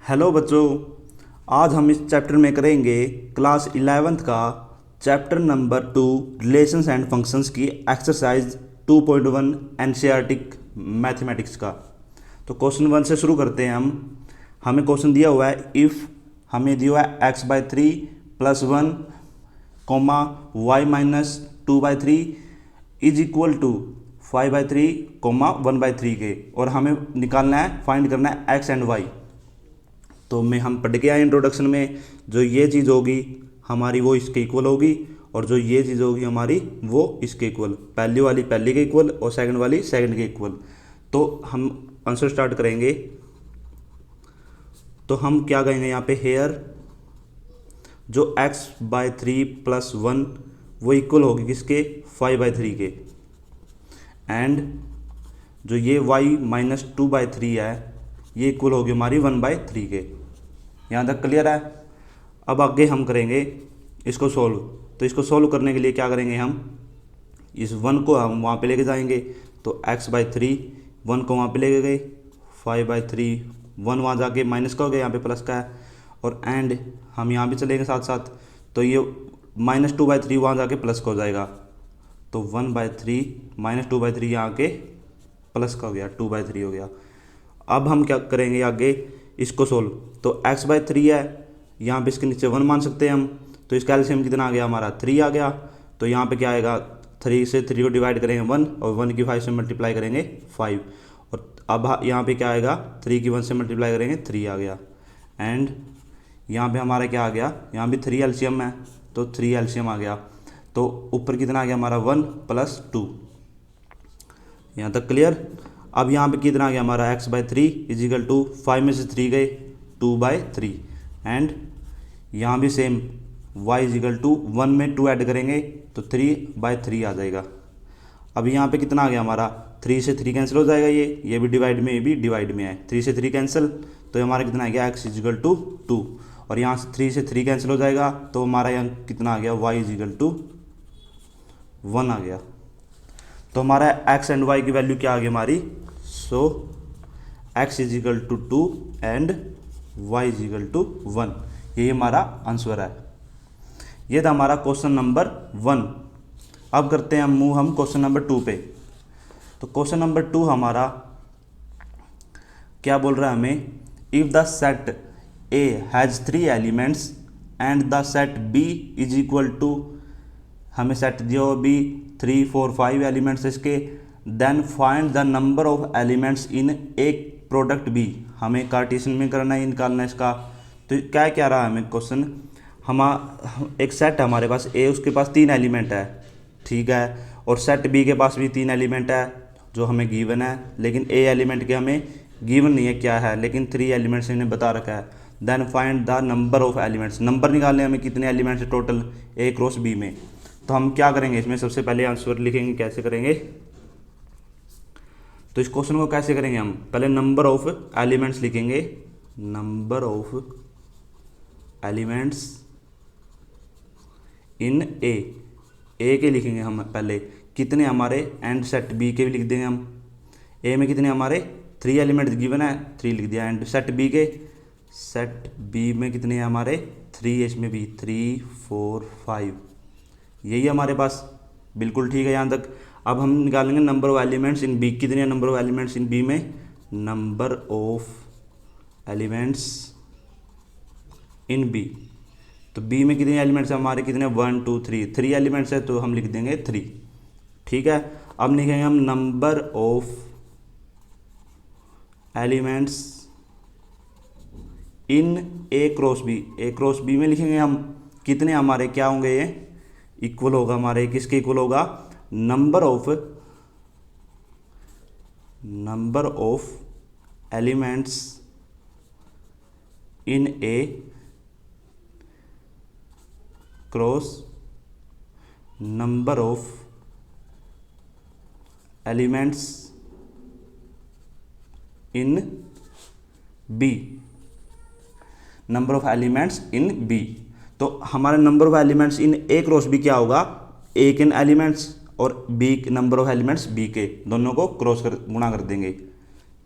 Hello बच्चों, आज हम इस चैप्टर में करेंगे क्लास 11th का chapter number 2 relations and functions की एक्सरसाइज 2.1 एनसीईआरटी मैथमेटिक्स का। तो क्वेश्चन 1 से शुरू करते हैं हम। हमें क्वेश्चन दिया हुआ है इफ़ हमें दिया हुआ है x/3 + 1 comma y-2/3 is equal to 5/3 comma 1/3 के, और हमें निकालना है, फाइंड करना है x एंड y। तो में हम पढ़ के आए इंट्रोडक्शन में, जो ये चीज़ होगी हमारी वो इसके इक्वल होगी, और जो ये चीज़ होगी हमारी वो इसके इक्वल, पहली वाली पहली के इक्वल और सेकंड वाली सेकंड के इक्वल। तो हम आंसर स्टार्ट करेंगे। तो हम क्या कहेंगे यहाँ पे, हेयर जो x/3 + 1 वो इक्वल होगी किसके, 5/3 के, एंड जो ये y-2/3 है ये इक्वल होगी हमारी 1/3 के। यहाँ तक क्लियर है। अब आगे हम करेंगे इसको सोल्व। तो इसको सोल्व करने के लिए क्या करेंगे, हम इस 1 को हम वहाँ पे लेके जाएंगे। तो x/3 1 को वहाँ पे लेके गए, 5/3 1 वहाँ जाके माइनस का हो गया, यहाँ पे प्लस का है, और एंड हम यहाँ भी चलेंगे साथ साथ। तो ये -2/3 वहाँ जाके प्लस का हो जाएगा। तो 1/3 -2/3 यहाँ के प्लस का हो गया, 2/3 हो गया। अब हम क्या करेंगे आगे, इसको सोल्व। तो x/3 है, यहाँ पे इसके नीचे 1 मान सकते हैं हम। तो इसका एलसीएम कितना आ गया हमारा, 3 आ गया। तो यहाँ पे क्या आएगा, 3 से 3 को डिवाइड करेंगे 1, और 1 की 5 से मल्टीप्लाई करेंगे 5। और अब यहाँ पे क्या आएगा, 3 की 1 से मल्टीप्लाई करेंगे 3 आ गया। एंड यहाँ पे हमारा क्या आ गया, यहाँ भी 3 एलसीएम है, तो 3 एलसीएम आ गया। तो ऊपर कितना आ गया हमारा, 1 + 2। यहाँ तक क्लियर। अब यहाँ पे कितना आ गया हमारा, x/3 इजिकल टू 5 में से 3 गए 2/3, एंड यहाँ भी सेम y इजिकल टू 1 में 2 ऐड करेंगे तो 3/3 आ जाएगा। अब यहाँ पे कितना आ गया हमारा, 3 से 3 कैंसिल हो जाएगा, ये भी डिवाइड में, ये भी डिवाइड में है, 3 से 3 कैंसिल। तो हमारा कितना आ गया, x इजिकल टू 2, और यहाँ से 3 से 3 कैंसिल हो जाएगा, तो हमारा यहाँ कितना आ गया, y इजिकल टू 1 आ गया। तो हमारा x एंड y की वैल्यू क्या आ गई हमारी, so x equal to 2 and y equal to 1। यही हमारा आंसर है। ये था हमारा क्वेश्चन नंबर 1। अब करते हैं हम क्वेश्चन नंबर 2 पे। तो क्वेश्चन नंबर 2 हमारा क्या बोल रहा है हमें, if the set A has 3 elements and the set B is equal to, हमें सेट दिया हो B 3 4 5 एलिमेंट्स इसके, then find the number of elements in A product B। हमें कार्टेशियन में करना है, निकालना है इसका। तो क्या क्या रहा है हमें क्वेश्चन, हम एक सेट है हमारे पास A, उसके पास 3 एलिमेंट है, ठीक है, और सेट B के पास भी 3 एलिमेंट है जो हमें गिवन है, लेकिन A एलिमेंट के हमें गिवन नहीं है क्या है, लेकिन 3 एलिमेंट्स इन्हें बता रखा है। Then find the number of elements, number निकालने हमें कितने elements total A cross B में। तो हम क्या करेंगे इसमें, सबसे पहले आंसर लिखेंगे, कैसे करेंगे। तो इस क्वेश्चन को कैसे करेंगे, हम पहले नंबर ऑफ एलिमेंट्स लिखेंगे, नंबर ऑफ एलिमेंट्स इन ए के लिखेंगे हम पहले, कितने हमारे, एंड सेट बी के भी लिख देंगे हम। ए में कितने हमारे 3 एलिमेंट गिवन है, 3 लिख दिया, एंड सेट बी के, सेट बी में कितने हैं हमारे 3 है, इसमें भी 3 4 5, यही हमारे पास, बिल्कुल ठीक है यहाँ तक। अब हम निकालेंगे number of elements in B, कितने number of elements in B में, number of elements in B. तो बी में कितने एलिमेंट्स हैं हमारे, कितने 1 2 3 एलिमेंट्स है, तो हम लिख देंगे 3, ठीक है। अब लिखेंगे हम number of elements in A cross B, A cross B में लिखेंगे हम कितने हमारे क्या होंगे, ये इक्वल होगा हमारे, किसके इक्वल होगा, number of elements in A cross number of elements in B, number of elements in B. तो हमारे number of elements in A cross B क्या होगा, ए के एलिमेंट्स और B number of elements B के, दोनों को क्रॉस कर गुणा कर देंगे,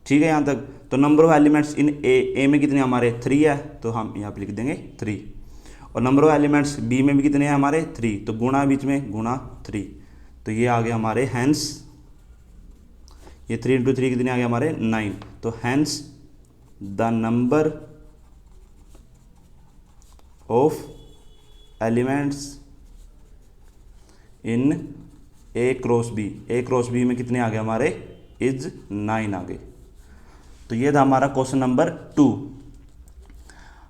ठीक है यहाँ तक। तो नंबर ऑफ एलिमेंट्स इन ए में कितने हमारे 3 है, तो हम यहाँ पे लिख देंगे 3। और नंबर ऑफ एलिमेंट्स बी में भी कितने हैं हमारे 3, तो गुणा बीच में गुणा 3, तो ये आ गया हमारे हैंस, ये 3 × 3 कितने आ गए हमारे 9। तो hence the number of elements in A cross B में कितने आ गए हमारे इज 9 आ गए। तो ये था हमारा क्वेश्चन नंबर 2।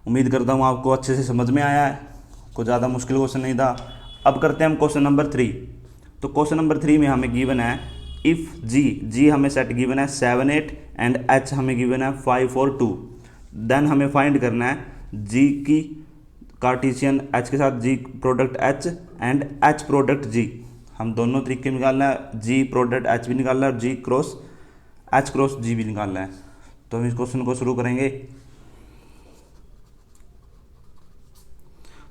उम्मीद करता हूँ आपको अच्छे से समझ में आया है, कोई ज़्यादा मुश्किल क्वेश्चन नहीं था। अब करते हैं हम क्वेश्चन नंबर 3। तो क्वेश्चन नंबर 3 में हमें गिवन है इफ़ जी हमें सेट गिवन है 7 8 एंड एच हमें गिवन है 5 4 2, देन हमें फाइंड करना है जी की कार्टेशियन एच के साथ G product H and H product G. हम दोनों तरीके निकालना है, जी प्रोडक्ट एच भी निकालना है और जी क्रॉस एच क्रॉस जी भी निकालना है। तो हम इस क्वेश्चन को शुरू करेंगे।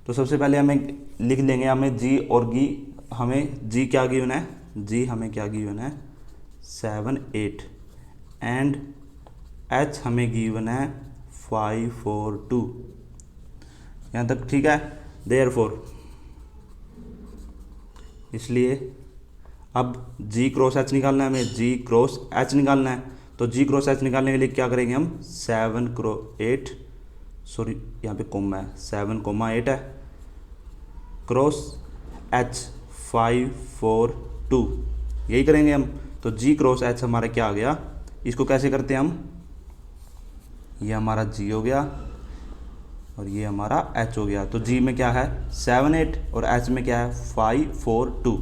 तो सबसे पहले हमें लिख लेंगे, हमें जी और गी, हमें जी क्या गिवन है, जी हमें क्या गिवन है 7 8 एंड एच हमें गिवन है 5 4 2, यहाँ तक ठीक है। देयरफॉर इसलिए अब जी क्रॉस एच निकालना है, हमें जी क्रॉस एच निकालना है। तो जी क्रॉस एच निकालने के लिए क्या करेंगे हम 7 8, सॉरी यहाँ पे कोमा है, 7 8 है क्रॉस एच 5 4 2, यही करेंगे हम। तो जी क्रॉस एच हमारा क्या आ गया, इसको कैसे करते हैं हम, ये हमारा जी हो गया और ये हमारा एच हो गया। तो जी में क्या है 7 8 और एच में क्या है 5 4 2।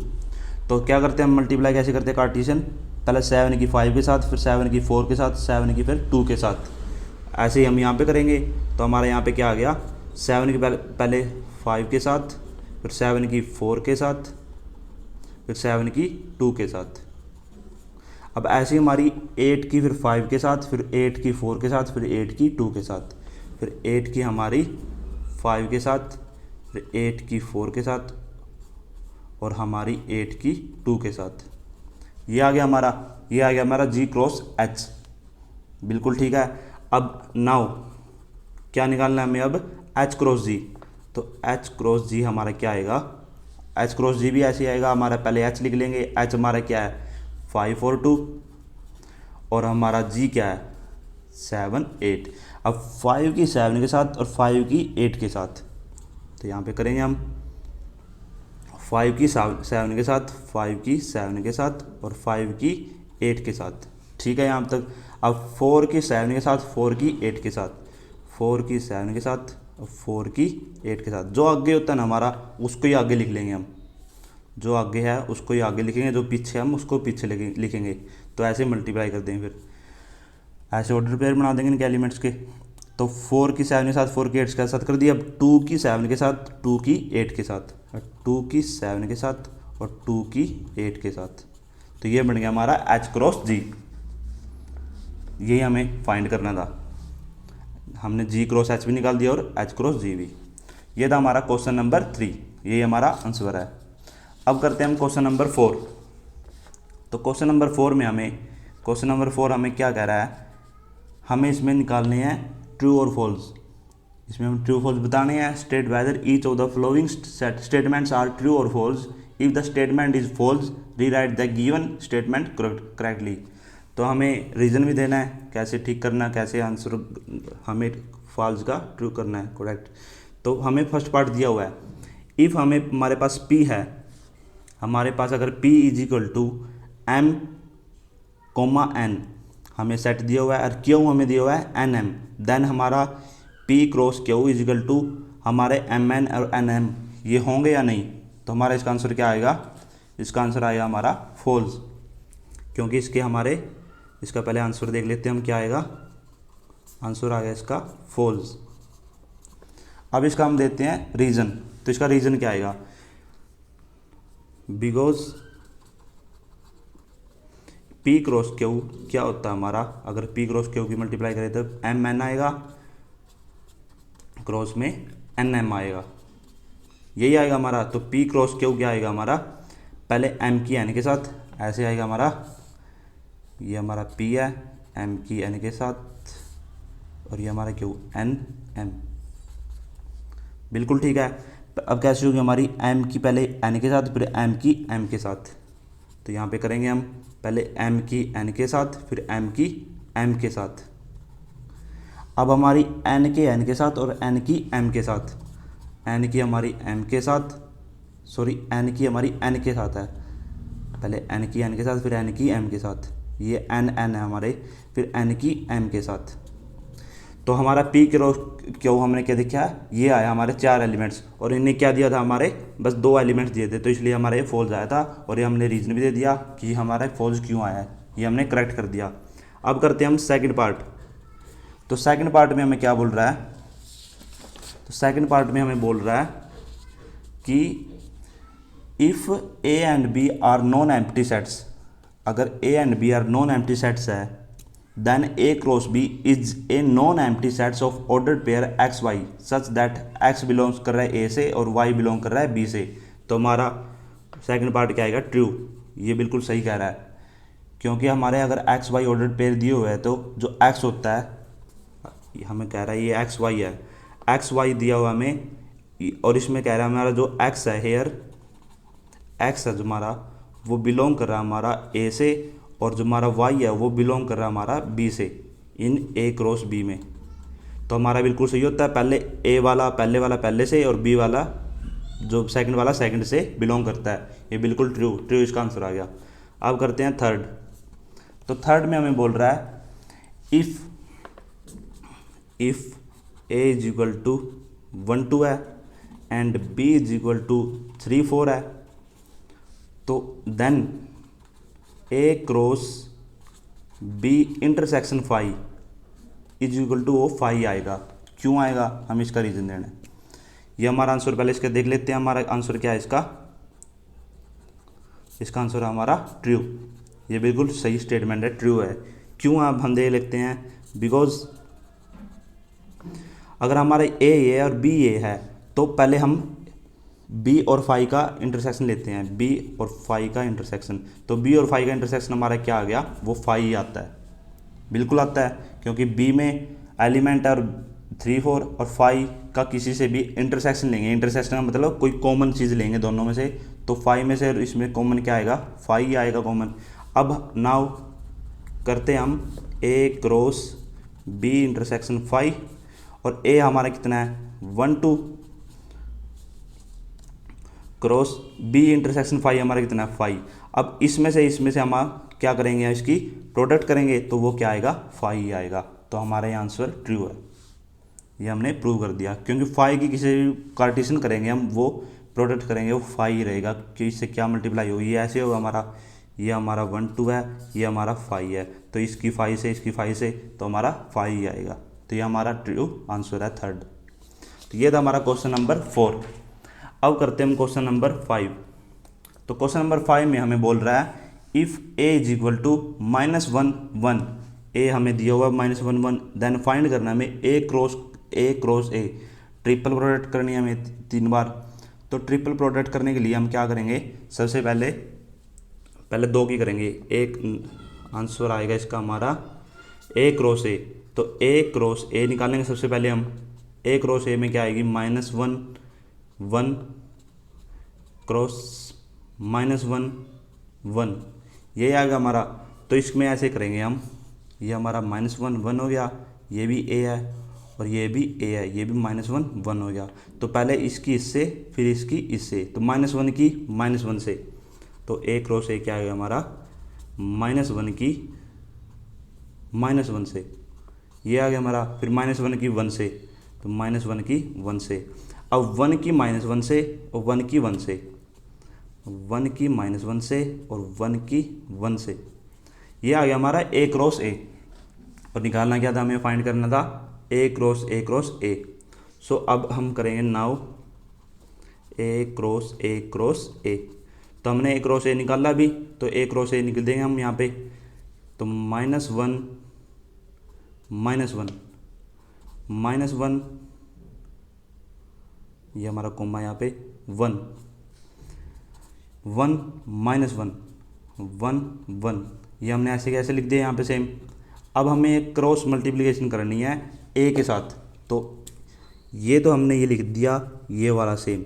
तो क्या करते हैं हम मल्टीप्लाई कैसे करते हैं कार्टेशियन, पहले 7 की 5 के साथ, फिर 7 की 4 के साथ, 7 की फिर 2 के साथ, ऐसे ही हम यहाँ पे करेंगे। तो हमारे यहाँ पे क्या आ गया 7 की पहले 5 के साथ, फिर 7 की 4 के साथ, फिर 7 की 2 के साथ। अब ऐसे ही हमारी 8 की फिर 5 के साथ, फिर 8 की 4 के साथ, फिर 8 की 2 के साथ, फिर 8 की हमारी 5 के साथ, फिर 8 की 4 के साथ और हमारी 8 की 2 के साथ। ये आ गया हमारा, ये आ गया हमारा जी क्रॉस एच, बिल्कुल ठीक है। अब नाउ क्या निकालना है हमें, अब एच क्रॉस जी। तो एच क्रॉस जी हमारा क्या आएगा, एच क्रॉस जी भी ऐसे आएगा हमारा, पहले एच लिख लेंगे, एच हमारा क्या है 5 4 2 और हमारा जी क्या है 7 8। अब 5 की 7 के साथ और 5 की 8 के साथ, तो यहाँ पे करेंगे हम 5 की 7 के साथ, 5 की 7 के साथ और 5 की 8 के साथ, ठीक है यहाँ तक। अब 4 की 7 के साथ, 4 की 8 के साथ, 4 की 7 के साथ और 4 की 8 के साथ, जो आगे होता है ना हमारा उसको ही आगे लिख लेंगे हम, जो आगे है उसको ही आगे लिखेंगे, जो पीछे हम उसको पीछे लिखेंगे। तो ऐसे मल्टीप्लाई कर देंगे, फिर ऐसे ऑर्डर पेयर बना देंगे इनके एलिमेंट्स के। तो 4 की 7 के साथ 4 की 8 के साथ कर दिया। अब 2 की 7 के साथ, 2 की 8 के साथ, 2 की 7 के साथ और 2 की 8 के साथ, तो ये बन गया हमारा एच क्रॉस जी। यही हमें फाइंड करना था, हमने जी क्रॉस एच भी निकाल दिया और एच क्रॉस जी भी। ये था हमारा क्वेश्चन नंबर 3, यही हमारा आंसर है। अब करते हैं हम क्वेश्चन नंबर 4। तो क्वेश्चन नंबर 4 हमें क्या कह रहा है, हमें इसमें निकालने हैं ट्रू और फॉल्स। इसमें हम ट्रू फॉल्स बताने हैं। State whether each of the following statements are true और false, if the statement is false rewrite the given statement correctly. तो हमें रीज़न भी देना है कैसे ठीक करना है, कैसे आंसर हमें फॉल्स का ट्रू करना है करेक्ट। तो हमें फर्स्ट पार्ट दिया हुआ है, इफ़ हमारे पास P है, हमारे पास अगर P is equal to M, N हमें सेट दिया हुआ है और Q हमें दिया हुआ है NM, देन हमारा P cross Q is equal to हमारे MN और NM ये होंगे या नहीं। तो हमारा इसका आंसर क्या आएगा, इसका आंसर आएगा हमारा फॉल्स, क्योंकि इसका पहले आंसर देख लेते हैं हम क्या आएगा। आंसर आ गया इसका फॉल्स। अब इसका हम देते हैं रीज़न। तो इसका रीज़न क्या आएगा, बिकॉज P क्रॉस Q क्या होता है हमारा, अगर P क्रॉस Q की मल्टीप्लाई करें तो MN आएगा, क्रॉस में NM आएगा, यही आएगा हमारा। तो P क्रॉस Q क्या आएगा हमारा, पहले M की N के साथ ऐसे आएगा हमारा, ये हमारा P है, एम की एन के साथ, और ये हमारा क्यू एन एम। बिल्कुल ठीक है। अब कैसे होगी हमारी एम की पहले एन के साथ फिर एम की एम के साथ, तो यहाँ पे करेंगे हम पहले एम की एन के साथ फिर एम की एम के साथ। अब हमारी एन के एन के साथ और एन की एम के साथ, एन की हमारी एम के साथ, सॉरी एन की हमारी एन के साथ है, पहले एन की एन के साथ फिर एन की एम के साथ, ये एन एन है हमारे, फिर एन की एम के साथ। तो हमारा पी क्यू हमने क्या देखा, ये आया हमारे 4 एलिमेंट्स, और इन्हें क्या दिया था, हमारे बस 2 एलिमेंट्स दिए थे, तो इसलिए हमारा ये फॉल्स आया था, और ये हमने रीज़न भी दे दिया कि हमारा फॉल्स क्यों आया है, ये हमने करेक्ट कर दिया। अब करते हैं हम सेकंड पार्ट। तो सेकंड पार्ट में हमें क्या बोल रहा है, तो सेकंड पार्ट में हमें बोल रहा है कि if A and B are non empty sets, अगर A and B are non empty sets है, then A cross B is a non empty sets of ordered pair X Y such that X belongs कर रहा है ए से और Y belong कर रहा है बी से। तो हमारा सेकंड पार्ट क्या आएगा, ट्रू। ये बिल्कुल सही कह रहा है, क्योंकि हमारे अगर एक्स वाई ऑर्डर्ड पेयर दिए हुए हैं तो जो एक्स होता है, हमें कह रहा है ये एक्स वाई है, एक्स वाई दिया हुआ हमें, और इसमें कह रहा है हमारा जो एक्स है हेयर, एक्स है जो हमारा वो बिलोंग कर रहा है हमारा ए से, और जो हमारा वाई है वो बिलोंग कर रहा है हमारा बी से, इन ए क्रॉस बी में। तो हमारा बिल्कुल सही होता है, पहले ए वाला पहले से और बी वाला जो सेकंड वाला सेकंड से बिलोंग करता है, ये बिल्कुल ट्रू इसका आंसर आ गया। अब करते हैं थर्ड। तो थर्ड में हमें बोल रहा है if A is equal to 1 2 है and B is equal to 3 4 है, तो then A cross B intersection phi is equal to वो फाई आएगा। क्यों आएगा, हम इसका रीज़न देना है। ये हमारा आंसर पहले इसका देख लेते हैं, हमारा आंसर क्या है इसका आंसर है हमारा ट्रू। ये बिल्कुल सही स्टेटमेंट है, ट्रू है। क्यों आप हम देख लेते हैं, बिकॉज अगर हमारा ए और बी ए है तो पहले हम बी और फाई का इंटरसेक्शन लेते हैं, बी और फाई का इंटरसेक्शन। तो बी और फाई का इंटरसेक्शन हमारा क्या आ गया, वो फाई ही आता है, बिल्कुल आता है, क्योंकि बी में एलिमेंट और 3 4 और फाई का किसी से भी इंटरसेक्शन लेंगे। इंटरसेक्शन का मतलब कोई कॉमन चीज़ लेंगे दोनों में से, तो फाई में से इसमें कॉमन क्या आएगा, फाई ही आएगा कॉमन। अब नाउ करते हैं हम ए क्रॉस बी इंटरसेक्शन फाई, और ए हमारा कितना है 1 2 क्रॉस बी इंटरसेक्शन फाई हमारा कितना है 5। अब इसमें से हम क्या करेंगे, इसकी प्रोडक्ट करेंगे, तो वो क्या आएगा, फाई ही आएगा। तो हमारा ये आंसर ट्रू है, ये हमने प्रूव कर दिया, क्योंकि फाई की किसी भी कार्टेशियन करेंगे हम, वो प्रोडक्ट करेंगे वो फाई ही रहेगा, कि इससे क्या मल्टीप्लाई होगी, ये ऐसे होगा हमारा, ये हमारा 1 2 है, ये हमारा फाई है, तो इसकी फाई से तो हमारा फाई ही आएगा। तो ये हमारा ट्रू आंसर है थर्ड। तो ये था हमारा क्वेश्चन नंबर 4। अब करते हैं हम क्वेश्चन नंबर 5। तो क्वेश्चन नंबर 5 में हमें बोल रहा है if A is equal to -1 1, A हमें दिया हुआ -1 1, देन फाइंड करना है हमें ए क्रॉस ए। ट्रिपल प्रोडक्ट करनी है हमें 3 बार। तो ट्रिपल प्रोडक्ट करने के लिए हम क्या करेंगे, सबसे पहले 2 की करेंगे, एक आंसर आएगा इसका हमारा ए क्रॉस ए। तो ए क्रॉस ए निकालेंगे सबसे पहले हम, ए क्रॉस ए में क्या आएगी -1 1 क्रॉस -1 1, ये आएगा हमारा। तो इसमें ऐसे करेंगे हम, ये हमारा -1 1 हो गया, ये भी ए है और ये भी ए है, ये भी -1 1 हो गया। तो पहले इसकी इससे फिर इसकी इससे, तो -1 की -1 से, तो ए क्रॉस ए क्या आएगा हमारा -1 की -1 से, ये आ गया हमारा, फिर -1 की 1 से, तो -1 की 1 से। अब 1 की -1 से और 1 की 1 से, 1 की -1 से और 1 की 1 से, ये आ गया हमारा ए क्रॉस ए। और निकालना क्या था, हमें फाइंड करना था ए क्रॉस ए। सो अब हम करेंगे नाउ ए क्रॉस ए। तो हमने ए क्रॉस ए निकाला भी, तो ए क्रॉस ए निकल देंगे हम यहाँ पे। तो -1 -1, ये हमारा कोमा यहाँ पे 1 1 -1 1 1, ये हमने ऐसे कैसे लिख दिया यहाँ पे सेम। अब हमें क्रॉस मल्टीप्लिकेशन करनी है ए के साथ। तो ये तो हमने ये लिख दिया, ये वाला सेम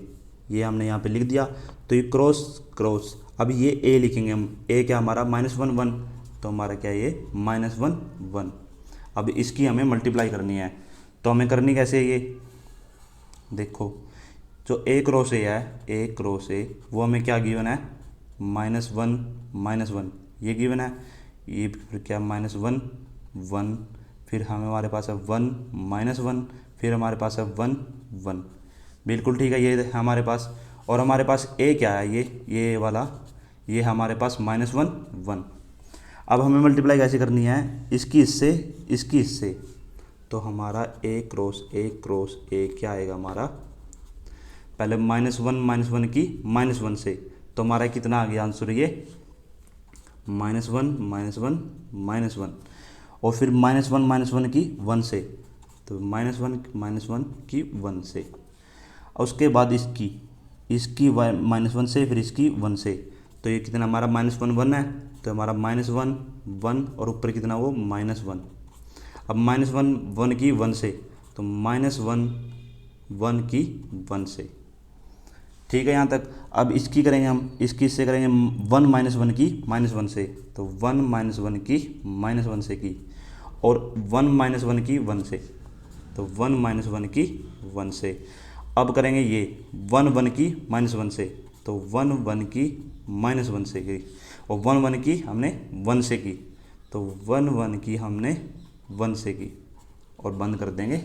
ये हमने यहाँ पे लिख दिया। तो ये क्रॉस क्रॉस, अब ये ए लिखेंगे हम, ए क्या हमारा -1 1, तो हमारा क्या है ये -1 1। अब इसकी हमें मल्टीप्लाई करनी है, तो हमें करनी कैसे है ये, देखो जो ए क्रॉस ए है, ए क्रॉस ए वो हमें क्या गिवन है -1 -1 ये गिवन है। ये फिर क्या -1 1, फिर हमारे पास है 1 -1, फिर हमारे पास है 1 1। बिल्कुल ठीक है, ये हमारे पास। और हमारे पास ए क्या है, ये वाला, ये हमारे पास -1 1। अब हमें मल्टीप्लाई कैसे करनी है, इसकी इससे, इसकी इससे। तो हमारा ए क्रॉस ए क्या आएगा हमारा, पहले -1 की -1 से, तो हमारा कितना आ गया आंसर, ये -1 और फिर -1 की 1 से, तो -1 की 1 से। और उसके बाद इसकी -1 से, फिर इसकी 1 से, तो ये कितना हमारा -1 1 है, तो हमारा -1 1 और ऊपर कितना वो -1। अब -1 1 की 1 से, तो -1 1 की 1 से। ठीक है यहाँ तक। अब इसकी करेंगे हम, इसकी इससे करेंगे 1 -1 की -1 से, तो 1 -1 की -1 से की, और 1 -1 की 1 से, तो 1 -1 की 1 से। अब करेंगे ये 1 1 की -1 से, तो 1 1 की -1 से की, और 1 1 की हमने 1 से की, तो 1 1 की हमने 1 से की, और बंद कर देंगे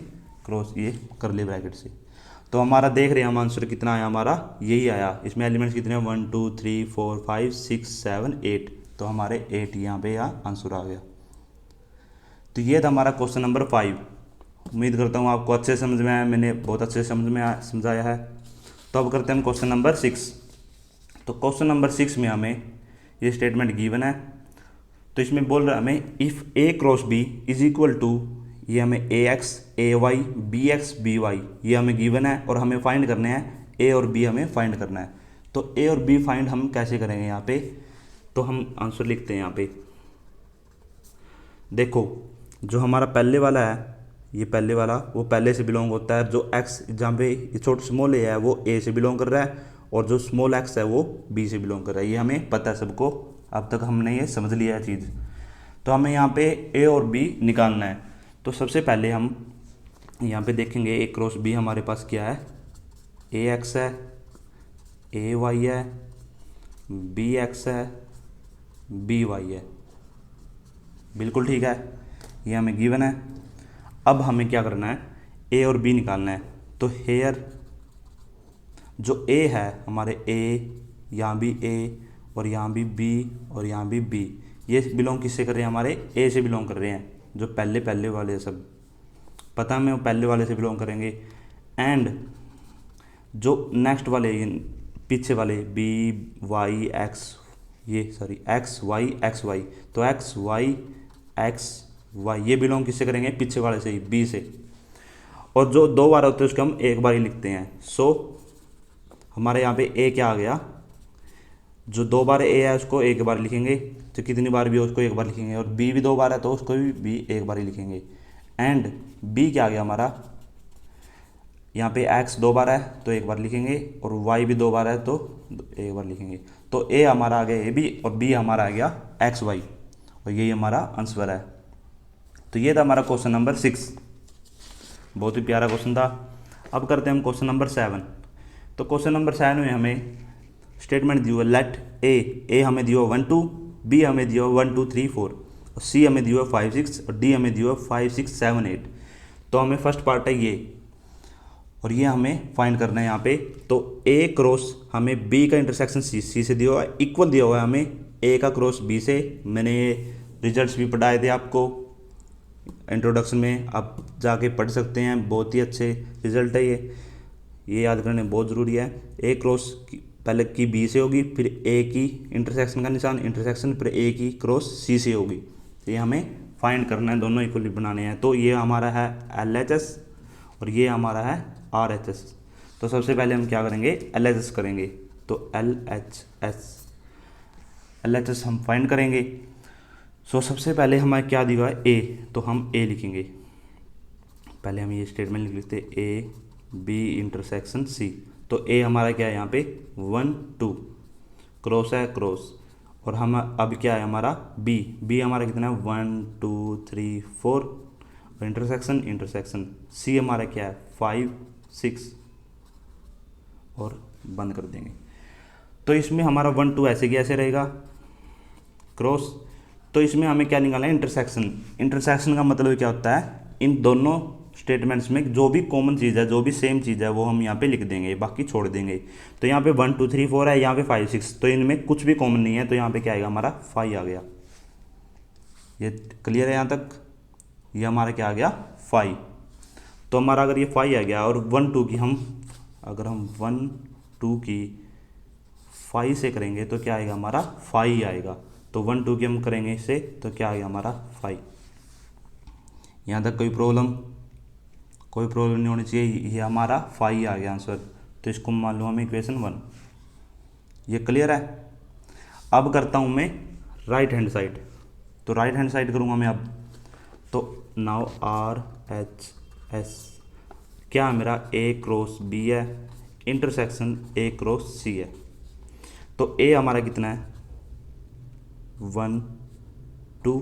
क्रॉस ये कर्ली ब्रैकेट से। तो हमारा देख रहे हैं हम आंसर कितना आया, हमारा यही आया। इसमें एलिमेंट्स कितने हैं 1 2 3 4 5 6 7 8, तो हमारे 8 यहाँ पे आंसर आ गया। तो ये था हमारा क्वेश्चन नंबर 5। उम्मीद करता हूँ आपको अच्छे समझ में आया, मैंने बहुत अच्छे समझाया है। तो अब करते हैं हम क्वेश्चन नंबर 6। तो क्वेश्चन नंबर 6 में हमें ये स्टेटमेंट गिवन है। तो इसमें बोल रहा है हमें if A cross B is equal to, ये हमें a x a y b x b y ये हमें गिवन है, और हमें फाइंड करने हैं ए और बी, हमें फाइंड करना है। तो ए और बी फाइंड हम कैसे करेंगे यहाँ पे, तो हम आंसर लिखते हैं यहाँ पे। देखो जो हमारा पहले वाला है, ये पहले वाला वो पहले से बिलोंग होता है, जो एक्स जहाँ पे छोटा स्मॉल ए है वो ए से बिलोंग कर रहा है, और जो स्मॉल एक्स है वो बी से बिलोंग कर रहा है। ये हमें पता है सबको, अब तक हमने ये समझ लिया है चीज़। तो हमें यहाँ पे ए और बी निकालना है। तो सबसे पहले हम यहाँ पे देखेंगे ए क्रॉस बी हमारे पास क्या है, ए एक्स है, ए वाई है, बी एक्स है, बी वाई है। बिल्कुल ठीक है, ये हमें गिवन है। अब हमें क्या करना है, ए और बी निकालना है। तो हेयर जो ए है हमारे, ए यहाँ भी ए, और यहाँ भी बी, और यहाँ भी बी, ये बिलोंग किससे कर रहे हैं, हमारे ए से बिलोंग कर रहे हैं। जो पहले वाले सब पता हमें वो पहले वाले से बिलोंग करेंगे। एंड जो नेक्स्ट वाले पीछे वाले बी वाई एक्स, ये सॉरी एक्स वाई, तो एक्स वाई ये बिलोंग किससे करेंगे, पीछे वाले से ही, बी से। और जो 2 बार होते हैं उसको हम एक बार ही लिखते हैं। सो हमारे यहाँ पे ए क्या आ गया, जो 2 बार ए है उसको एक बार लिखेंगे, तो कितनी बार भी हो उसको एक बार लिखेंगे, और बी भी 2 बार है तो उसको भी एक बार ही लिखेंगे। एंड बी क्या आ गया हमारा, यहाँ पे एक्स 2 बार है तो एक बार लिखेंगे, और वाई भी 2 बार है तो एक बार लिखेंगे। तो ए हमारा आ गया ए बी, और बी हमारा आ गया एक्स वाई, और यही हमारा आंसर है। तो ये था हमारा क्वेश्चन नंबर 6, बहुत ही प्यारा क्वेश्चन था। अब करते हैं हम क्वेश्चन नंबर 7। तो क्वेश्चन नंबर 7 में हमें स्टेटमेंट दी हुआ लेट ए हमें दिया 1 2, बी हमें दिया 1 2 3 4, और सी हमें दिया 5 6, और डी हमें दिया 5 6 7 8। तो हमें फर्स्ट पार्ट है ये, और ये हमें फाइंड करना है यहाँ पे। तो ए क्रॉस हमें बी का इंटरसेक्शन सी से दिया हुआ है, इक्वल दिया हुआ है हमें ए का क्रॉस बी से। मैंने रिजल्ट्स भी पढ़ाए थे आपको इंट्रोडक्शन में, आप जाके पढ़ सकते हैं, बहुत ही अच्छे रिजल्ट है ये याद करने बहुत ज़रूरी है। ए क्रॉस पहले की बी से होगी, फिर ए की इंटरसेक्शन का निशान इंटरसेक्शन, फिर ए की क्रॉस सी से होगी। तो ये हमें फाइंड करना है, दोनों इक्वली बनाने हैं। तो ये हमारा है LHS और ये हमारा है RHS। तो सबसे पहले हम क्या करेंगे, LHS करेंगे। तो LHS हम फाइंड करेंगे। सबसे पहले हमारे क्या दिया है ए, तो हम ए लिखेंगे। पहले हम ये स्टेटमेंट लिख लेते ए बी इंटरसेक्शन सी। तो ए हमारा क्या है यहाँ पे 1 2, क्रॉस है क्रॉस, और हम अब क्या है हमारा बी, बी हमारा कितना है 1 2 3 4, और इंटरसेक्शन इंटरसेक्शन सी हमारा क्या है 5 6, और बंद कर देंगे। तो इसमें हमारा 1 2 ऐसे की ऐसे रहेगा क्रॉस। तो इसमें हमें क्या निकालना है इंटरसेक्शन। इंटरसेक्शन का मतलब क्या होता है, इन दोनों स्टेटमेंट्स में जो भी कॉमन चीज़ है, जो भी सेम चीज़ है, वो हम यहाँ पे लिख देंगे, बाकी छोड़ देंगे। तो यहाँ पे 1 2 3 4 है, यहाँ पे 5 6, तो इनमें कुछ भी कॉमन नहीं है, तो यहाँ पे क्या आएगा हमारा 5 आ गया। ये क्लियर है यहाँ तक? ये हमारा क्या आ गया 5। तो हमारा अगर ये 5 आ गया और 1 2 की हम अगर हम 1 2 की 5 से करेंगे तो क्या आएगा हमारा 5 ही आएगा। तो 1 2 की हम करेंगे इससे तो क्या आएगा हमारा 5। यहाँ तक कोई प्रॉब्लम नहीं होनी चाहिए। ये हमारा 5 आ गया आंसर। तो इसको मान लो हम इक्वेशन 1। ये क्लियर है? अब करता हूँ मैं राइट हैंड साइड। तो राइट हैंड साइड करूँगा मैं अब। तो नाउ आर एच एस क्या है मेरा ए क्रॉस बी है, इंटरसेक्शन ए क्रॉस सी है। तो ए हमारा कितना है 1 2,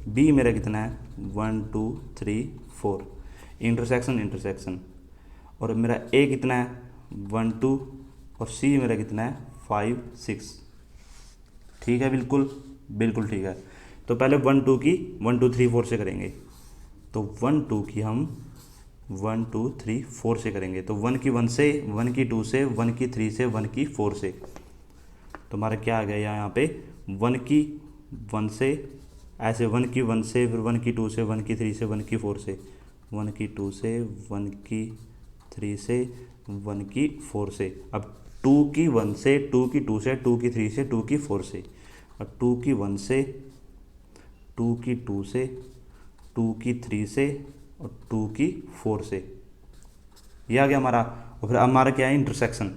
बी मेरा कितना है 1 2 3 4, इंटरसेक्शन इंटरसेक्शन, और मेरा ए कितना है 1 2, और सी मेरा कितना है 5 6। ठीक है, बिल्कुल बिल्कुल ठीक है। तो पहले 1 2 की 1 2 3 4 से करेंगे। तो 1 2 की हम 1 2 3 4 से करेंगे। तो 1 की 1 से, 1 की 2 से, 1 की 3 से, 1 की 4 से। तो हमारा क्या आ गया यहाँ पे 1 की 1 से, ऐसे 1 की 1 से, फिर 1 की 2 से, 1 की 3 से, 1 की 4 से, 1 की 2 से, 1 की 3 से, 1 की 4 से। अब 2 की 1 से, 2 की 2 से, 2 की 3 से, 2 की 4 से, और 2 की 1 से, 2 की 2 से, 2 की 3 से, और 2 की 4 से। ये आ गया हमारा। और फिर हमारा क्या है इंटरसेक्शन।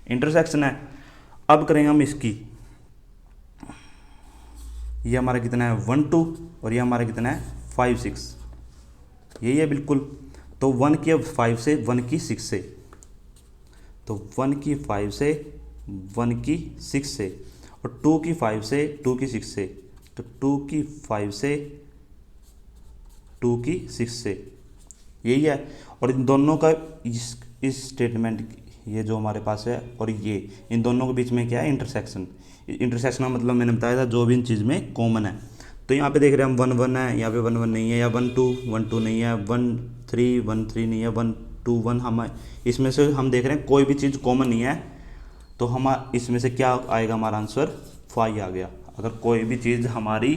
इंटरसेक्शन है। अब करेंगे हम इसकी। ये हमारा कितना है 1 2, और ये हमारा कितना है 5 6। यही है बिल्कुल। तो 1 की अब 5 से, 1 की 6 से, तो 1 की 5 से, 1 की 6 से, और 2 की 5 से, 2 की 6 से, तो 2 की 5 से, 2 की 6 से। यही है। और इन दोनों का इस स्टेटमेंट, ये जो हमारे पास है और ये, इन दोनों के बीच में क्या है इंटरसेक्शन। इंटरसेक्शन का मतलब मैंने बताया था जो भी इन चीज़ में कॉमन है। तो यहाँ पे देख रहे हैं हम 1 1 है, यहाँ पे 1 1 नहीं है, या 1 2 नहीं है, 1 3 नहीं है, 1 2 1, हम इसमें से हम देख रहे हैं कोई भी चीज़ कॉमन नहीं है। तो हम इसमें से क्या आएगा हमारा आंसर 5 आ गया। अगर कोई भी चीज़ हमारी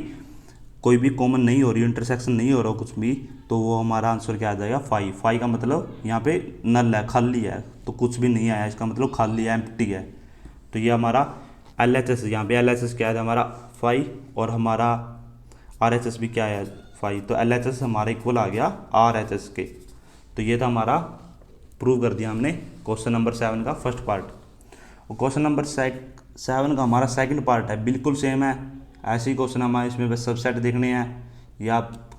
कोई भी कॉमन नहीं हो रही, इंटरसेक्शन नहीं हो रहा कुछ भी, तो वो हमारा आंसर क्या आ जाएगा 5। 5 का मतलब यहाँ पे नल है, खाली है, तो कुछ भी नहीं आया, इसका मतलब खाली है, एम्प्टी है। तो ये हमारा LHS, यहाँ पे LHS क्या है हमारा 5, और हमारा RHS भी क्या है 5। तो LHS हमारा इक्वल आ गया RHS के। तो ये था हमारा, प्रूव कर दिया हमने क्वेश्चन नंबर 7 का फर्स्ट पार्ट। और क्वेश्चन नंबर 7 का हमारा सेकंड पार्ट है, बिल्कुल सेम है। ऐसे ही क्वेश्चन हमारे इसमें बस सबसेट देखने हैं, या आप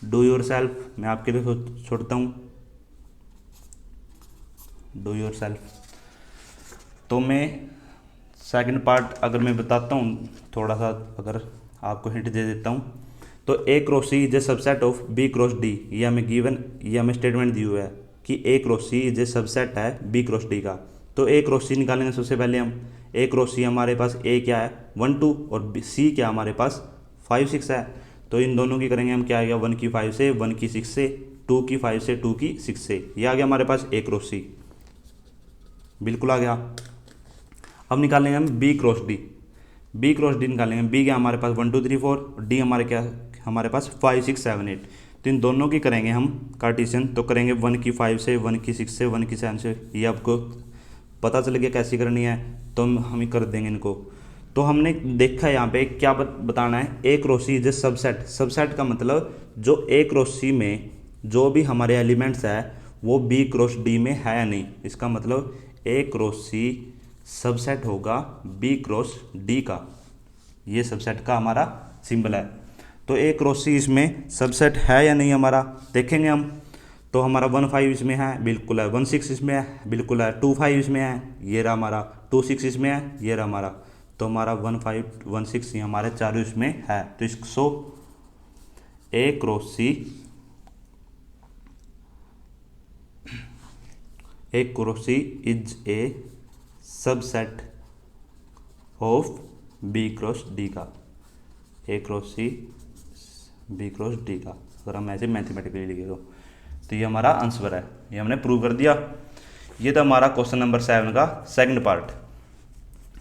डू योर सेल्फ, मैं आपके लिए छोड़ता हूँ डू योर सेल्फ। तो मैं सेकंड पार्ट अगर मैं बताता हूँ थोड़ा सा, अगर आपको हिंट दे देता हूँ, तो A cross C is a subset of B cross D. ये हमें गिवन, ये हमें स्टेटमेंट दी हुआ है कि A cross C is a subset है बी क्रॉस डी का। तो ए क्रॉस सी निकालेंगे सबसे पहले हम। ए क्रॉस सी हमारे पास ए क्या है 1 2, और सी क्या हमारे पास 5 6 है। तो इन दोनों की करेंगे हम, क्या आएगा 1 की 5 से, 1 की 6 से, 2 की 5 से, 2 की 6 से। ये आ गया हमारे पास ए क्रॉस सी, बिल्कुल आ गया। अब निकालेंगे हम B cross D. B cross D निकालेंगे। बी क्या हमारे पास 1 2 3 4, और डी हमारे क्या हमारे पास 5 6 7 8। तो इन दोनों की करेंगे हम कार्टेशियन। तो करेंगे 1 की 5 से, 1 की 6 से, 1 की 7 से। ये आपको पता चल गया कैसी करनी है, तो हम ही कर देंगे इनको। तो हमने देखा यहाँ पे क्या बताना है, A cross C is a subset. Subset का मतलब जो ए क्रॉस सी में जो भी हमारे एलिमेंट्स है वो बी क्रॉस डी में है या नहीं। इसका मतलब ए क्रॉस सी सबसेट होगा बी क्रॉस डी का। ये सबसेट का हमारा सिंबल है। तो ए क्रॉस सी इसमें सबसेट है या नहीं हमारा देखेंगे हम। तो हमारा 1 5 इसमें है, बिल्कुल है। 1 6 इसमें है, बिल्कुल है। 2 5 इसमें है, ये रहा हमारा। 2 6 इसमें है, ये रहा हमारा। तो हमारा 1 5 1 6 ये हमारे चारों इसमें है। तो इसको A cross C is a subset of B cross D का, A cross C B cross D का, अगर हम ऐसे मैथमेटिकली लिखे तो ये हमारा आंसर है। ये हमने प्रूव कर दिया। ये था हमारा क्वेश्चन नंबर 7 का सेकंड पार्ट।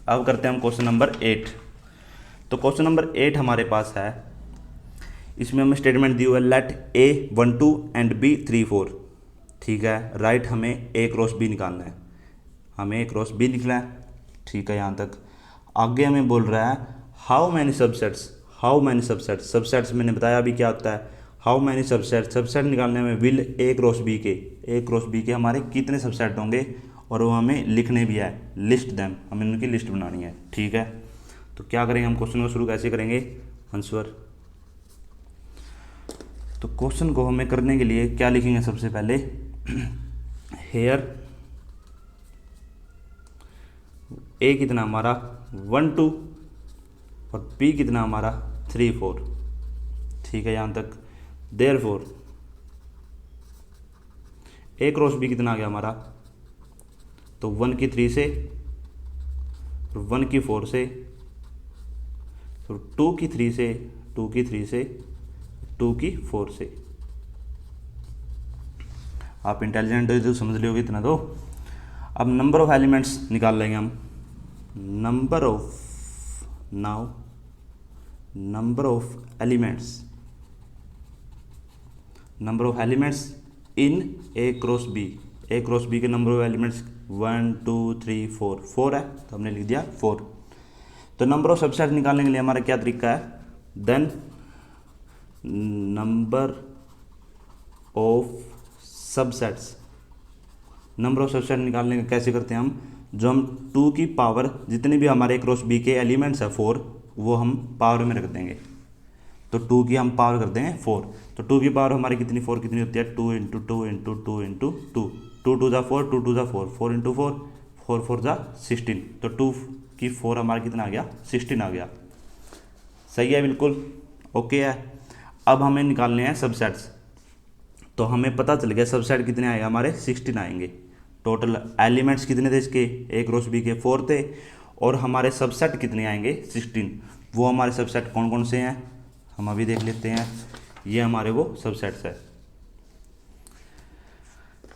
अब करते हैं हम क्वेश्चन नंबर 8। तो क्वेश्चन नंबर 8 हमारे पास है, इसमें हमें स्टेटमेंट दी हुआ है लेट ए 1 2 एंड बी 3 4। ठीक है, राइट हमें ए क्रॉस बी निकालना है, हमें ए क्रॉस बी निकला है। ठीक है, यहाँ तक। आगे हमें बोल रहा है how many subsets, how many subsets, subsets मैंने बताया अभी क्या होता है। हाउ मैनी सबसेट, सबसेट निकालने में विल ए क्रॉस बी के, ए क्रॉस बी के हमारे कितने सबसेट होंगे, और वो हमें लिखने भी है, लिस्ट देम, हमें उनकी लिस्ट बनानी है। ठीक है, तो क्या करेंगे हम, क्वेश्चन को शुरू कैसे करेंगे आंसर। तो क्वेश्चन को हमें करने के लिए क्या लिखेंगे सबसे पहले, हेयर ए कितना हमारा 1 2 और बी कितना हमारा 3 4। ठीक है, यहाँ तक। देयरफॉर ए क्रॉस बी कितना आ गया हमारा, तो 1 की 3 से, 1 की 4 से, तो 2 की 3 से, 2 की 3 से, 2 की 4 से। आप इंटेलिजेंट हो तो समझ लियोगे इतना। तो अब नंबर ऑफ एलिमेंट्स निकाल लेंगे हम। Number of elements, number of elements in A cross B, A cross B के नंबर ऑफ एलिमेंट्स 1 2 3 4, 4 है, तो हमने लिख दिया 4। तो नंबर ऑफ सबसेट निकालने के लिए हमारा क्या तरीका है, then number of subsets, number of subset निकालने का कैसे करते हैं हम, जो हम 2 की पावर जितने भी हमारे क्रॉस बी के एलिमेंट्स है 4, वो हम पावर में रख देंगे। तो 2 की हम पावर करते हैं 4, तो 2 की पावर हमारी कितनी 4 कितनी होती है, 2 × 2 × 2 × 2, 2 2 जा 4, 2 2 जा 4, 4 × 4, 4 4 जा 16। तो 2 की 4 हमारा कितना आ गया, 16 आ गया। सही है, बिल्कुल ओके है। अब हमें निकालने हैं सबसेट्स। तो हमें पता चल गया सबसेट कितने आएगा हमारे, 16 आएंगे। टोटल एलिमेंट्स कितने थे इसके, ए क्रॉस बी के 4 थे, और हमारे सबसेट कितने आएंगे 16। वो हमारे सबसेट कौन कौन से हैं हम अभी देख लेते हैं। ये हमारे वो सबसेट्स है।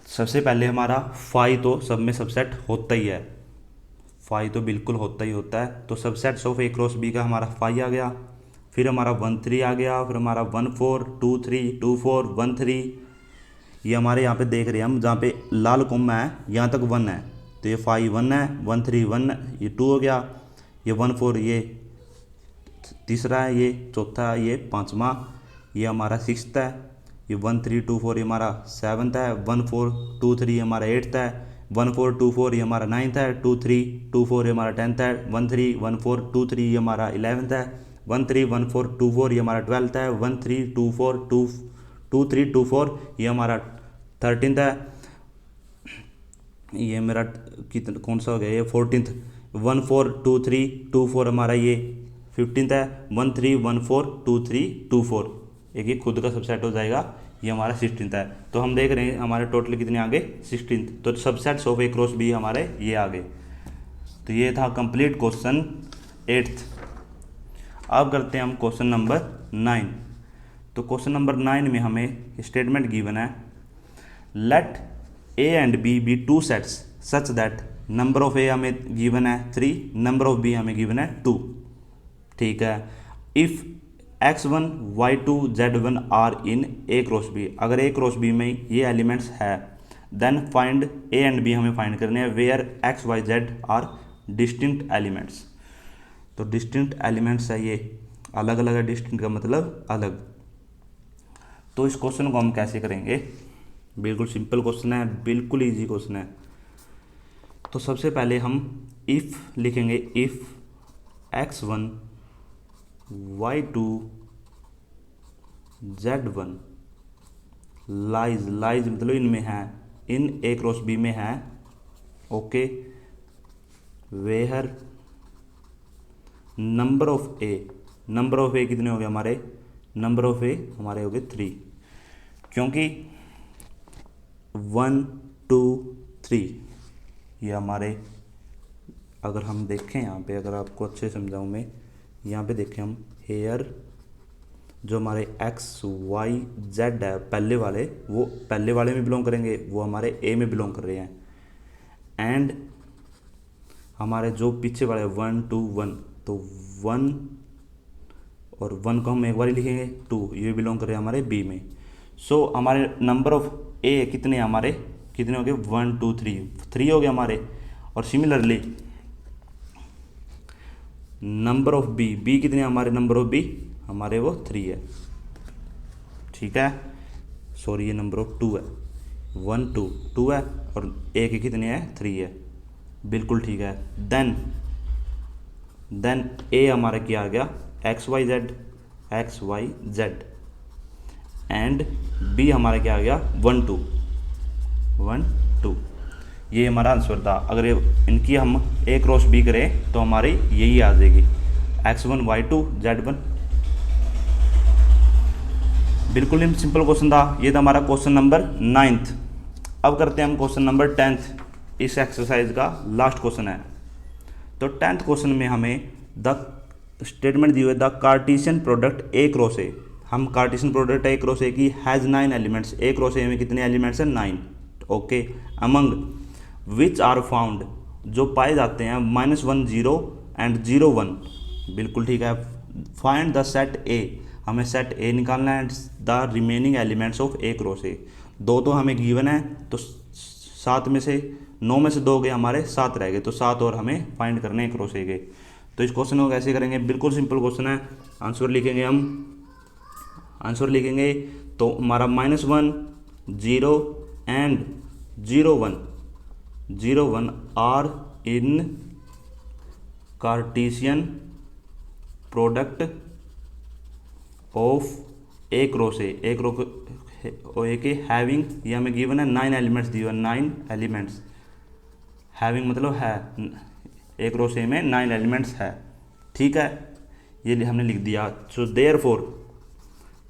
सबसे पहले हमारा 5 तो सब में सबसेट होता ही है, 5 तो बिल्कुल होता ही होता है। तो subsets of A cross B का हमारा 5 आ गया, फिर हमारा 1 3 आ गया, फिर हमारा 1 4 2 3 2 4 1 3। ये हमारे यहाँ पे देख रहे हैं हम, जहाँ पे लाल कोमा है यहाँ तक 1 है, तो ये 5 1 है, 1 3 1, ये 2 हो गया, ये 1 4 ये तीसरा है, ये चौथा है, ये 5वां, ये हमारा 6th है, ये 1 3 2 4 ये हमारा 7th है, 1 4 2 3 ये हमारा 8th है, 1 4 2 4 ये हमारा 9th है, 2 3 2 4 ये हमारा 10th है, 1 3 1 4 2 3 ये हमारा 11th है, 1 3 1 4 2 4 ये हमारा 12th है, 1 3 2 4 2 3 2 4 ये हमारा 13th है, ये मेरा कितना कौन सा हो गया, ये 14th, 1 4 2 3 2 4 हमारा ये 15th है, 1 3 1 4 2 3 2 4, एक ही खुद का सबसेट हो जाएगा, ये हमारा 16th है। तो हम देख रहे हैं हमारे टोटल कितने आ गए 16th। तो subsets of A cross B हमारे ये आ गए। तो ये था कंप्लीट क्वेश्चन 8th। अब करते हैं हम क्वेश्चन नंबर 9। तो क्वेश्चन नंबर 9 में हमें स्टेटमेंट गिवन है, let A and B B 2 sets such that number of A हमें गिवन है 3, नंबर ऑफ बी हमें गिवन है 2। ठीक है, if x1 y2 z1 are in A cross B, अगर ए क्रॉस बी में ये एलिमेंट्स है, then find A and B हमें फाइंड करने हैं where x y z are distinct elements. तो डिस्टिंक्ट एलिमेंट्स है, ये अलग अलग है, डिस्टिंक्ट का मतलब अलग। तो इस क्वेश्चन को हम कैसे करेंगे, बिल्कुल सिंपल क्वेश्चन है, बिल्कुल इजी क्वेश्चन है। तो सबसे पहले हम इफ़ लिखेंगे, if x1 y2 z1 lies, lies मतलब इनमें है, इन ए क्रॉस बी में है, okay, where number of A, number of A कितने हो गए हमारे, नंबर ऑफ ए हमारे हो गए 3, क्योंकि 1 2 3 ये हमारे, अगर हम देखें यहाँ पे, अगर आपको अच्छे समझाऊँ मैं, यहाँ पे देखें हम, हेयर जो हमारे एक्स वाई जेड है पहले वाले, वो पहले वाले में बिलोंग करेंगे, वो हमारे ए में बिलोंग कर रहे हैं, एंड हमारे जो पीछे वाले 1 2 1, तो 1 और 1 को हम एक बार ही लिखेंगे, 2 ये बिलोंग कर रहे हैं हमारे बी में। सो हमारे नंबर ऑफ ए कितने हैं हमारे, कितने हो गए, 1 2 3 हो गए हमारे। और similarly number of B, B कितने हमारे, नंबर ऑफ बी हमारे वो 3 है, ठीक है, सॉरी ये नंबर ऑफ 2 है, 1 2 2 है, और ए के कितने हैं, 3 है, बिल्कुल ठीक है। देन ए हमारा क्या आ गया, X Y Z, and B हमारा क्या आ गया, 1 2, ये हमारा आंसर था। अगर इनकी हम ए क्रॉस बी करें तो हमारी यही आ जाएगी, x1 y2 z1। बिल्कुल ही सिंपल क्वेश्चन था, ये था हमारा क्वेश्चन नंबर 9th। अब करते हैं हम क्वेश्चन नंबर 10th, इस एक्सरसाइज का लास्ट क्वेश्चन है। तो 10th क्वेश्चन में हमें द स्टेटमेंट दी हुई है, the Cartesian product A cross A, हम Cartesian product A cross A की has 9 elements, A cross A में कितने एलिमेंट्स हैं, 9, okay, among which are found, जो पाए जाते हैं -1 0 एंड 0 1, बिल्कुल ठीक है। फाइंड द सेट ए, हमें सेट ए निकालना है, the remaining elements of A cross ए, दो तो हमें गिवन है, तो 7 में से 9 में से 2 गए हमारे, 7 रह गए, तो 7 और हमें फाइंड करने ए क्रॉस ए के। तो इस क्वेश्चन को कैसे करेंगे, बिल्कुल सिंपल क्वेश्चन है। आंसर लिखेंगे हम, आंसर लिखेंगे तो हमारा -1 0 and 0 1 are in Cartesian product of A cross A के हैविंग, ये हमें गिवन है 9 एलिमेंट्स दिए, 9 एलिमेंट्स, हैविंग मतलब है, ए क्रॉस ए में 9 एलिमेंट्स है, ठीक है, ये हमने लिख दिया। सो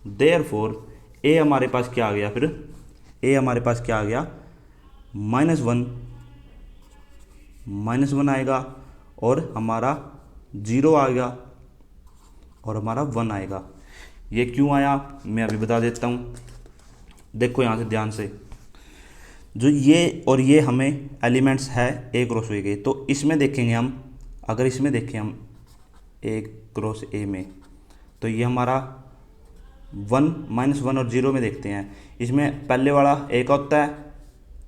देयरफॉर ए हमारे पास क्या आ गया, फिर ए हमारे पास क्या आ गया, -1 आएगा, और हमारा 0 आ गया, और हमारा 1 आएगा। ये क्यों आया मैं अभी बता देता हूँ, देखो यहाँ से ध्यान से, जो ये और ये हमें एलिमेंट्स है ए क्रॉस ए के, तो इसमें देखेंगे हम, अगर इसमें देखें हम ए क्रॉस ए में, तो ये हमारा 1 -1 और 0 में देखते हैं, इसमें पहले वाला ए का होता है,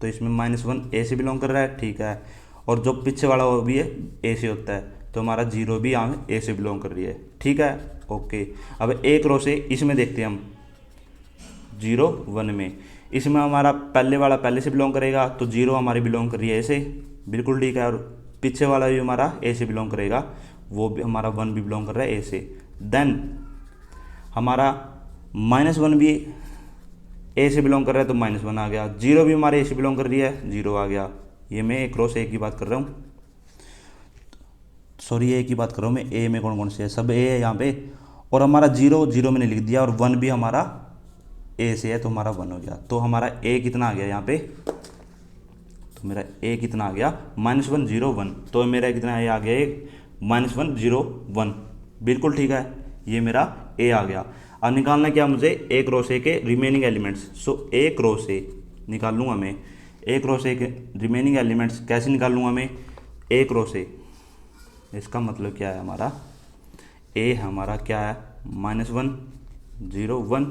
तो इसमें -1 ए से बिलोंग कर रहा है, ठीक है, और जो पीछे वाला वो भी है ए से होता है, तो हमारा 0 भी यहाँ ए से बिलोंग कर रही है, ठीक है, ओके। अब ए क्रॉस ए इसमें देखते हैं हम 0 1 में, इसमें हमारा पहले वाला पहले से बिलोंग करेगा, तो 0 हमारी बिलोंग कर रही है ए से, बिल्कुल ठीक है, और पीछे वाला भी हमारा ए से बिलोंग करेगा, वो भी हमारा 1 भी बिलोंग कर रहा है ए से। देन हमारा -1 भी ए से बिलोंग कर रहा है, तो -1 आ गया, 0 भी हमारे ए से बिलोंग कर रही है, 0 आ गया। ये मैं ए क्रॉस ए की बात कर रहा हूँ, सॉरी ए की बात कर रहा हूँ मैं, ए में कौन कौन से है, सब ए है यहाँ पे, और हमारा 0 मैंने लिख दिया, और 1 भी हमारा ए से है, तो हमारा 1 हो गया। तो हमारा ए कितना आ गया यहाँ पे, तो मेरा ए कितना आ गया, -1 0 1, तो मेरा कितना ए आ गया, -1 0 1, बिल्कुल ठीक है, ये मेरा ए आ गया। अब निकालना क्या मुझे, ए क्रॉस ए के रिमेनिंग एलिमेंट्स। सो ए क्रॉस ए निकाल लूँगा मैं, ए क्रॉस ए के रिमेनिंग एलिमेंट्स कैसे निकाल लूँगा मैं, ए क्रॉस ए, इसका मतलब क्या है, हमारा ए हमारा क्या है, -1 0 1,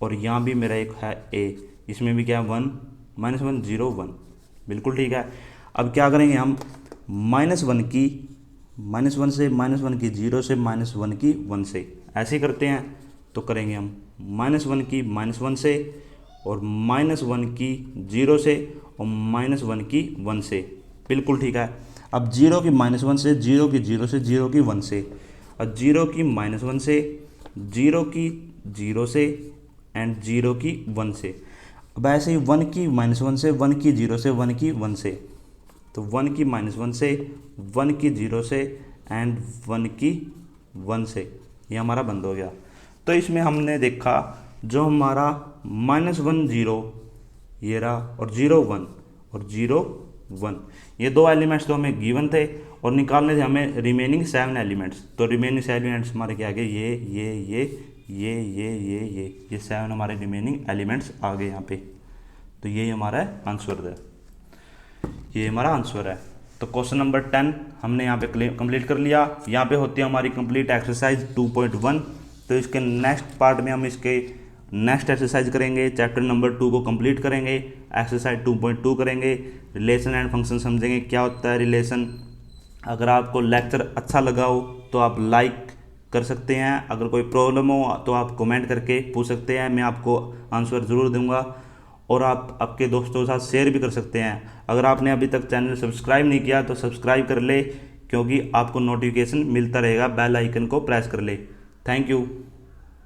और यहाँ भी मेरा एक है ए, इसमें भी क्या है 1 -1 0 1, बिल्कुल ठीक है। अब क्या करेंगे हम, -1 से -1 की 0 से -1 की 1 से, ऐसे करते हैं, तो करेंगे हम -1 की -1 से, और -1 की 0 से, और -1 की 1 से, बिल्कुल ठीक है। अब 0 की -1 से, 0 की 0 से, 0 की 1 से, और 0 की -1 से, 0 की 0 से एंड 0 की 1 से। अब ऐसे ही 1 की -1 से, 1 की 0 से, 1 की 1 से, तो 1 की -1 से, 1 की 0 से एंड 1 की 1 से, ये हमारा बंद हो गया। तो इसमें हमने देखा जो हमारा -1 0 ये रहा, और 0 1 और 0 1, ये दो एलिमेंट्स तो हमें गिवन थे और निकालने थे हमें रिमेनिंग 7 एलिमेंट्स। तो रिमेनिंग 7 एलिमेंट्स हमारे क्या आ गए, ये 7 हमारे रिमेनिंग एलिमेंट्स आ गए यहाँ पे। तो यही हमारा आंसर है, ये हमारा आंसर है। तो क्वेश्चन नंबर 10 हमने यहाँ पे कंप्लीट कर लिया। यहाँ पे होती है हमारी कंप्लीट एक्सरसाइज 2.1। तो इसके नेक्स्ट पार्ट में हम इसके नेक्स्ट एक्सरसाइज करेंगे, चैप्टर नंबर 2 को कंप्लीट करेंगे, एक्सरसाइज 2.2 करेंगे, रिलेशन एंड फंक्शन समझेंगे क्या होता है रिलेशन। अगर आपको लेक्चर अच्छा लगा हो तो आप लाइक कर सकते हैं, अगर कोई प्रॉब्लम हो तो आप कमेंट करके पूछ सकते हैं, मैं आपको आंसर ज़रूर दूंगा। और आप आपके दोस्तों के साथ शेयर भी कर सकते हैं। अगर आपने अभी तक चैनल सब्सक्राइब नहीं किया तो सब्सक्राइब कर ले, क्योंकि आपको नोटिफिकेशन मिलता रहेगा, बेल आइकन को प्रेस कर ले। Thank you.